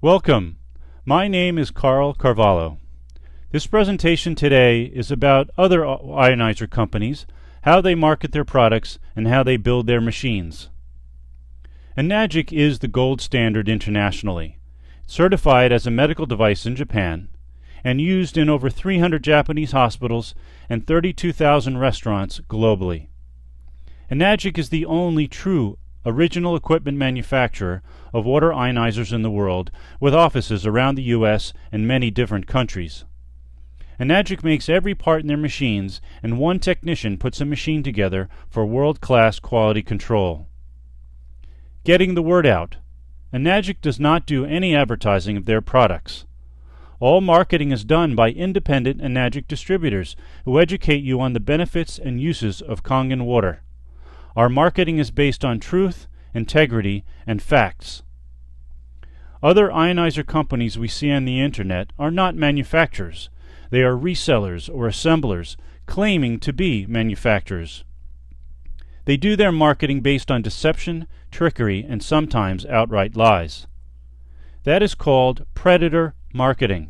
Welcome. My name is Carl Carvalho. This presentation today is about other ionizer companies, how they market their products, and how they build their machines. Enagic is the gold standard internationally, certified as a medical device in Japan, and used in over 300 Japanese hospitals and 32,000 restaurants globally. Enagic is the only true original equipment manufacturer of water ionizers in the world, with offices around the U.S. and many different countries. Enagic makes every part in their machines, and one technician puts a machine together for world-class quality control. Getting the word out. Enagic does not do any advertising of their products. All marketing is done by independent Enagic distributors who educate you on the benefits and uses of Kangen water. Our marketing is based on truth, integrity, and facts. Other ionizer companies we see on the internet are not manufacturers. They are resellers or assemblers claiming to be manufacturers. They do their marketing based on deception, trickery, and sometimes outright lies. That is called predator marketing.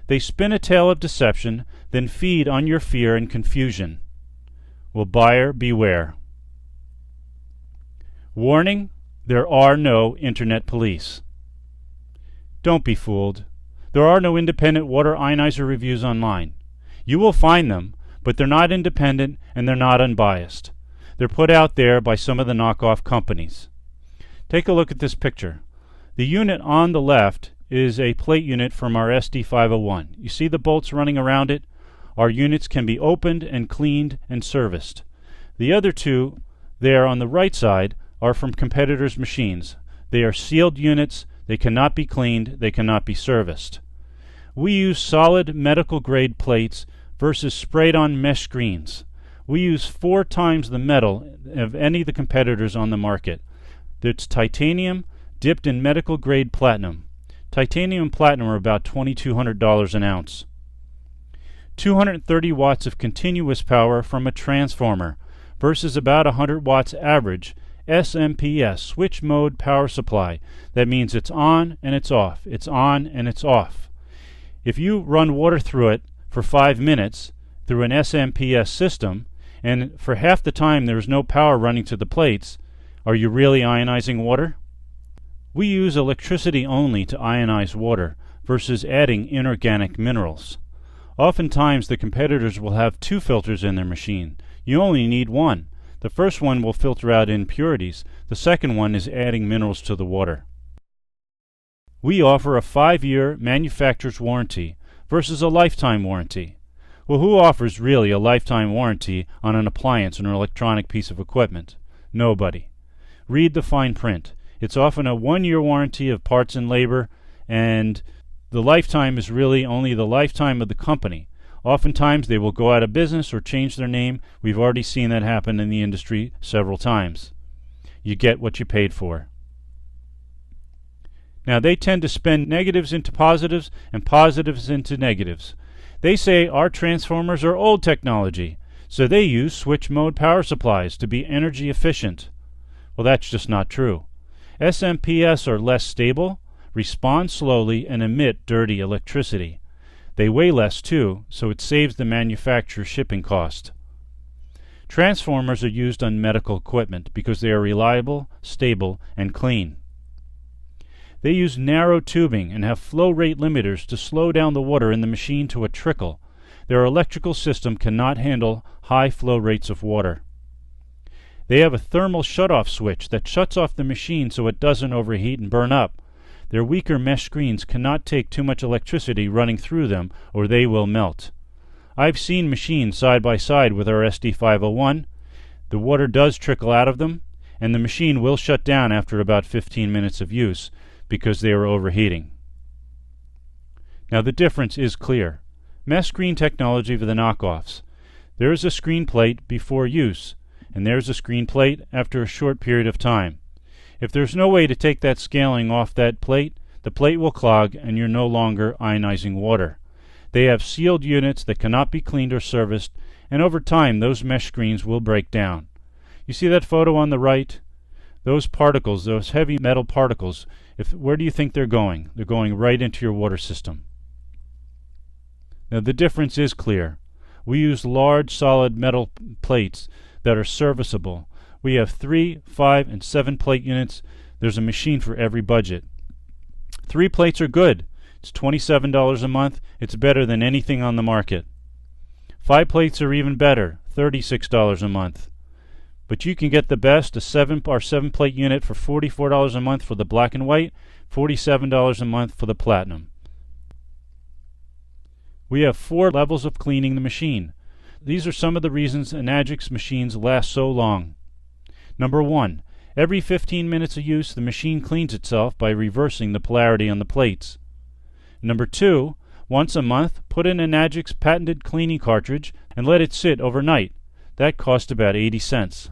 They spin a tale of deception, then feed on your fear and confusion. Will buyer beware? Warning, there are no internet police. Don't be fooled. There are no independent water ionizer reviews online. You will find them, but they're not independent and they're not unbiased. They're put out there by some of the knockoff companies. Take a look at this picture. The unit on the left is a plate unit from our SD501. You see the bolts running around it? Our units can be opened and cleaned and serviced. The other two there on the right side are from competitors' machines. They are sealed units. They cannot be cleaned. They cannot be serviced. We use solid medical-grade plates versus sprayed-on mesh screens. We use 4 times the metal of any of the competitors on the market. It's titanium dipped in medical-grade platinum. Titanium and platinum are about $2,200 an ounce. 230 watts of continuous power from a transformer versus about 100 watts average SMPS, switch mode power supply. That means it's on and it's off. It's on and it's off. If you run water through it for 5 minutes through an SMPS system, and for half the time there is no power running to the plates, are you really ionizing water? We use electricity only to ionize water versus adding inorganic minerals. Oftentimes the competitors will have 2 filters in their machine. You only need 1. The first one will filter out impurities. The second one is adding minerals to the water. We offer a 5-year manufacturer's warranty versus a lifetime warranty. Well, who offers really a lifetime warranty on an appliance or an electronic piece of equipment? Nobody. Read the fine print. It's often a 1-year warranty of parts and labor, and the lifetime is really only the lifetime of the company. Oftentimes they will go out of business or change their name. We've already seen that happen in the industry several times. You get what you paid for. Now they tend to spin negatives into positives and positives into negatives. They say our transformers are old technology, so they use switch mode power supplies to be energy efficient. Well, that's just not true. SMPS are less stable, respond slowly, and emit dirty electricity. They weigh less too, so it saves the manufacturer shipping cost. Transformers are used on medical equipment because they are reliable, stable, and clean. They use narrow tubing and have flow rate limiters to slow down the water in the machine to a trickle. Their electrical system cannot handle high flow rates of water. They have a thermal shutoff switch that shuts off the machine so it doesn't overheat and burn up. Their weaker mesh screens cannot take too much electricity running through them or they will melt. I've seen machines side by side with our SD501. The water does trickle out of them, and the machine will shut down after about 15 minutes of use because they are overheating. Now the difference is clear. Mesh screen technology for the knockoffs. There is a screen plate before use, and there's a screen plate after a short period of time. If there's no way to take that scaling off that plate, the plate will clog and you're no longer ionizing water. They have sealed units that cannot be cleaned or serviced, and over time those mesh screens will break down. You see that photo on the right? Those particles, those heavy metal particles, where do you think they're going? They're going right into your water system. Now the difference is clear. We use large solid metal plates that are serviceable. We have 3, 5, and 7 plate units. There's a machine for every budget. 3 plates are good. It's $27 a month. It's better than anything on the market. 5 plates are even better, $36 a month. But you can get the best, a 7 plate unit for $44 a month for the black and white, $47 a month for the platinum. We have 4 levels of cleaning the machine. These are some of the reasons Enagic's machines last so long. Number 1, every 15 minutes of use the machine cleans itself by reversing the polarity on the plates. Number 2, once a month put in Enagic's patented cleaning cartridge and let it sit overnight. That costs about 80 cents.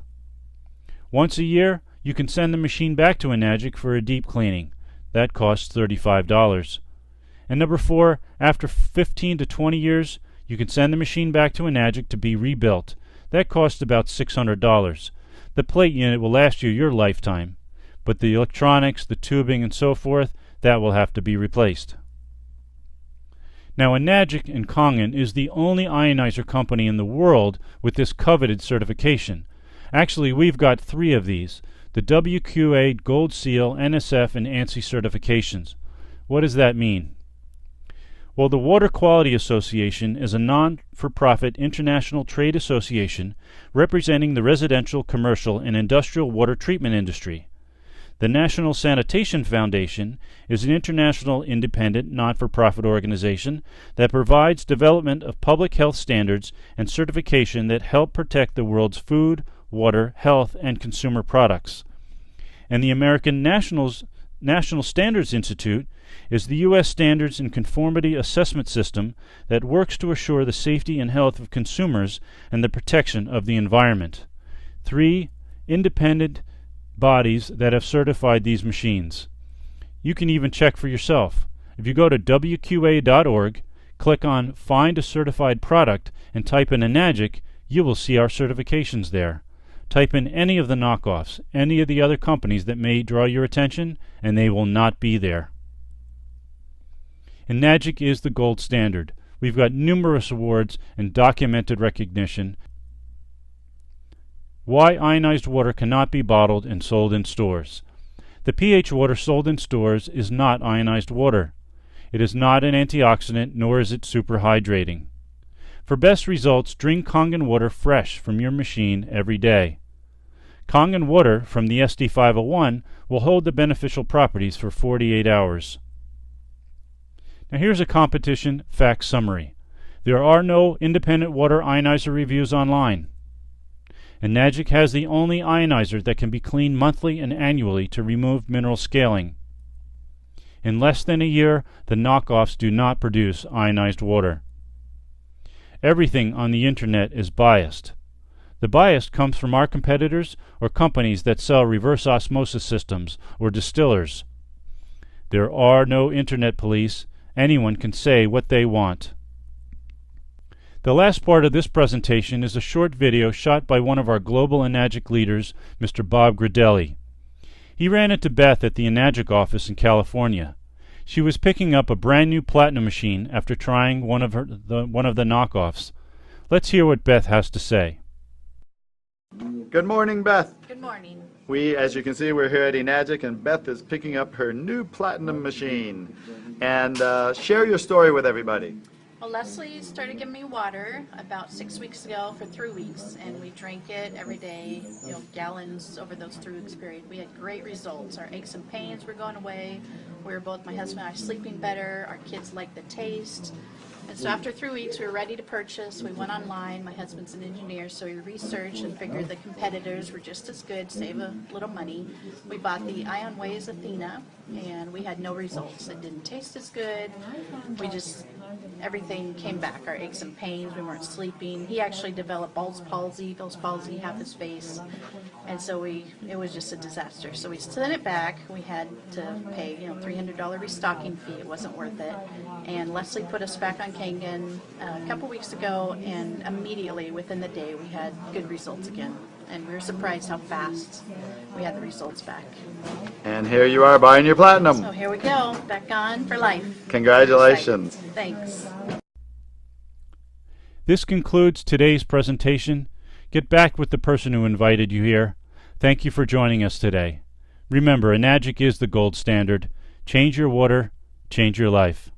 Once a year you can send the machine back to Enagic for a deep cleaning. That costs $35. And number 4, after 15 to 20 years you can send the machine back to Enagic to be rebuilt. That costs about $600. The plate unit will last you your lifetime, but the electronics, the tubing, and so forth, that will have to be replaced. Now Enagic and Kangen is the only ionizer company in the world with this coveted certification. Actually, we've got 3 of these, the WQA Gold Seal, NSF, and ANSI certifications. What does that mean? Well, the Water Quality Association is a non-for-profit international trade association representing the residential, commercial, and industrial water treatment industry. The National Sanitation Foundation is an international independent not-for-profit organization that provides development of public health standards and certification that help protect the world's food, water, health, and consumer products. And the American National Standards Institute is the U.S. Standards and Conformity Assessment System that works to assure the safety and health of consumers and the protection of the environment. 3 independent bodies that have certified these machines. You can even check for yourself. If you go to WQA.org, click on Find a Certified Product, and type in Enagic, you will see our certifications there. Type in any of the knockoffs, any of the other companies that may draw your attention, and they will not be there. Enagic is the gold standard. We've got numerous awards and documented recognition. Why ionized water cannot be bottled and sold in stores. The pH water sold in stores is not ionized water. It is not an antioxidant, nor is it super hydrating. For best results, drink Kangen water fresh from your machine every day. Kangen water from the SD501 will hold the beneficial properties for 48 hours. Now here's a competition fact summary. There are no independent water ionizer reviews online. Enagic has the only ionizer that can be cleaned monthly and annually to remove mineral scaling. In less than a year, the knockoffs do not produce ionized water. Everything on the internet is biased. The bias comes from our competitors or companies that sell reverse osmosis systems or distillers. There are no internet police. Anyone can say what they want. The last part of this presentation is a short video shot by one of our global Enagic leaders, Mr. Bob Gradelli. He ran into Beth at the Enagic office in California. She was picking up a brand new platinum machine after trying one of the knockoffs. Let's hear what Beth has to say. Good morning, Beth. Good morning. As you can see, we're here at Enagic, and Beth is picking up her new platinum machine. And share your story with everybody. Well, Leslie started giving me water about 6 weeks ago for 3 weeks, and we drank it every day, gallons over those 3 weeks period. We had great results. Our aches and pains were going away. We were both, my husband and I, sleeping better. Our kids liked the taste. And so after 3 weeks, we were ready to purchase. We went online. My husband's an engineer, so we researched and figured the competitors were just as good, save a little money. We bought the Ionized Athena, and we had no results. It didn't taste as good. Everything came back. Our aches and pains, we weren't sleeping. He actually developed Bell's palsy, half his face. And so it was just a disaster. So we sent it back. We had to pay, $300 restocking fee. It wasn't worth it. And Leslie put us back on Kangen a couple weeks ago, and immediately within the day we had good results again. and we were surprised how fast we had the results back. And here you are buying your platinum. So here we go, back on for life. Congratulations. Thanks. This concludes today's presentation. Get back with the person who invited you here. Thank you for joining us today. Remember, Enagic is the gold standard. Change your water, change your life.